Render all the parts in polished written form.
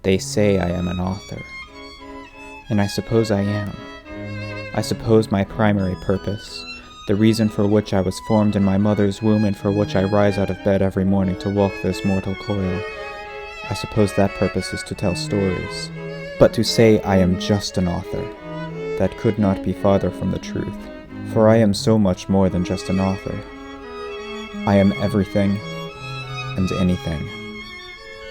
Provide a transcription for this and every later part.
They say I am an author. And I suppose I am. I suppose my primary purpose, the reason for which I was formed in my mother's womb and for which I rise out of bed every morning to walk this mortal coil, I suppose that purpose is to tell stories. But to say I am just an author, that could not be farther from the truth. For I am so much more than just an author. I am everything and anything.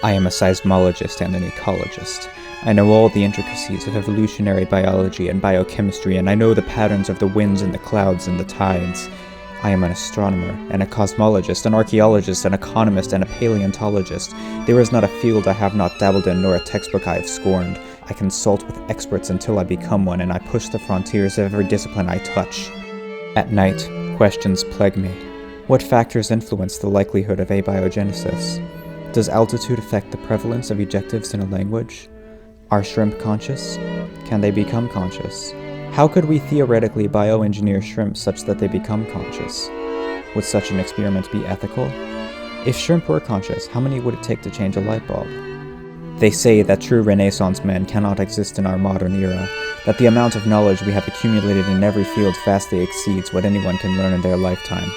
I am a seismologist and an ecologist. I know all the intricacies of evolutionary biology and biochemistry, and I know the patterns of the winds and the clouds and the tides. I am an astronomer, and a cosmologist, an archaeologist, an economist, and a paleontologist. There is not a field I have not dabbled in, nor a textbook I have scorned. I consult with experts until I become one, and I push the frontiers of every discipline I touch. At night, questions plague me. What factors influence the likelihood of abiogenesis? Does altitude affect the prevalence of ejectives in a language? Are shrimp conscious? Can they become conscious? How could we theoretically bioengineer shrimp such that they become conscious? Would such an experiment be ethical? If shrimp were conscious, how many would it take to change a light bulb? They say that true Renaissance men cannot exist in our modern era, that the amount of knowledge we have accumulated in every field vastly exceeds what anyone can learn in their lifetime.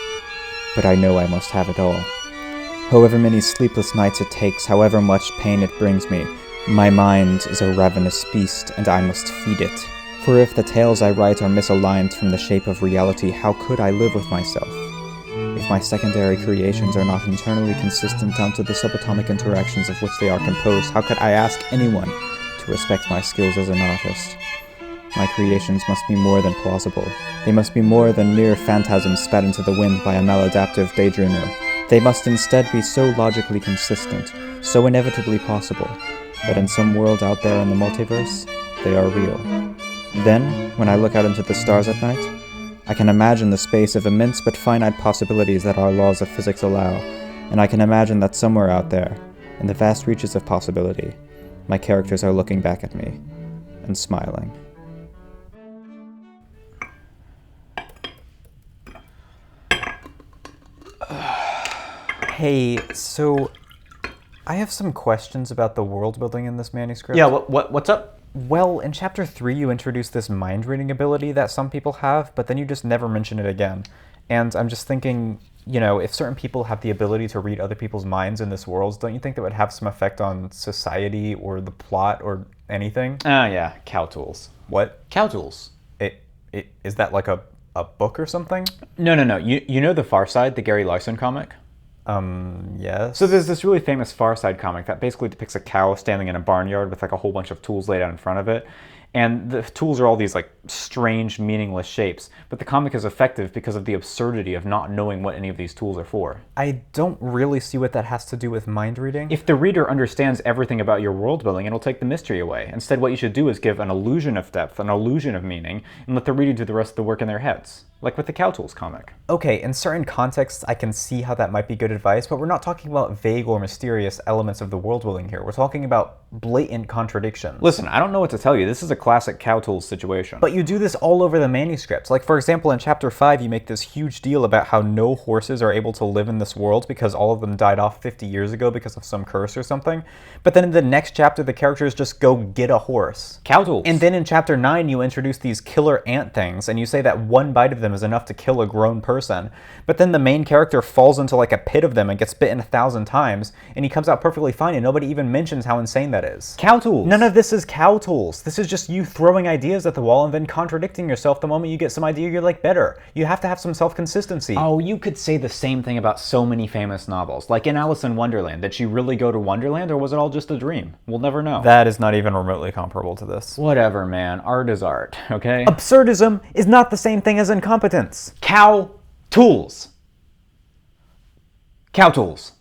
But I know I must have it all. However many sleepless nights it takes, however much pain it brings me, my mind is a ravenous beast, and I must feed it. For if the tales I write are misaligned from the shape of reality, how could I live with myself? If my secondary creations are not internally consistent down to the subatomic interactions of which they are composed, how could I ask anyone to respect my skills as an artist? My creations must be more than plausible. They must be more than mere phantasms spat into the wind by a maladaptive daydreamer. They must instead be so logically consistent, so inevitably possible, that in some world out there in the multiverse, they are real. Then, when I look out into the stars at night, I can imagine the space of immense but finite possibilities that our laws of physics allow, and I can imagine that somewhere out there, in the vast reaches of possibility, my characters are looking back at me, and smiling. Hey, so I have some questions about the world building in this manuscript. Yeah, what's up? Well, in Chapter 3 you introduced this mind-reading ability that some people have, but then you just never mention it again. And I'm just thinking, you know, if certain people have the ability to read other people's minds in this world, don't you think that would have some effect on society or the plot or anything? Yeah, cow tools. What? Cow tools. Is that like a book or something? No. You know The Far Side, the Gary Larson comic? Yes. So there's this really famous Far Side comic that basically depicts a cow standing in a barnyard with like a whole bunch of tools laid out in front of it. And the tools are all these like strange, meaningless shapes. But the comic is effective because of the absurdity of not knowing what any of these tools are for. I don't really see what that has to do with mind reading. If the reader understands everything about your world building, it'll take the mystery away. Instead, what you should do is give an illusion of depth, an illusion of meaning, and let the reader do the rest of the work in their heads. Like with the Cow Tools comic. Okay, in certain contexts, I can see how that might be good advice, but we're not talking about vague or mysterious elements of the world building here. We're talking about blatant contradictions. Listen, I don't know what to tell you. This is a classic Cow Tools situation. But you do this all over the manuscript. Like, for example, in Chapter 5, you make this huge deal about how no horses are able to live in this world because all of them died off 50 years ago because of some curse or something. But then in the next chapter, the characters just go get a horse. Cow Tools. And then in Chapter 9, you introduce these killer ant things, and you say that one bite of them is enough to kill a grown person. But then the main character falls into like a pit of them and gets bitten 1,000 times, and he comes out perfectly fine, and nobody even mentions how insane that is. Cow Tools. None of this is Cow Tools. This is just you throwing ideas at the wall and then contradicting yourself the moment you get some idea you like better. You have to have some self-consistency. Oh, you could say the same thing about so many famous novels. Like in Alice in Wonderland. Did she really go to Wonderland, or was it all just a dream? We'll never know. That is not even remotely comparable to this. Whatever, man. Art is art, okay? Absurdism is not the same thing as incompetence. Cow Tools. Cow Tools.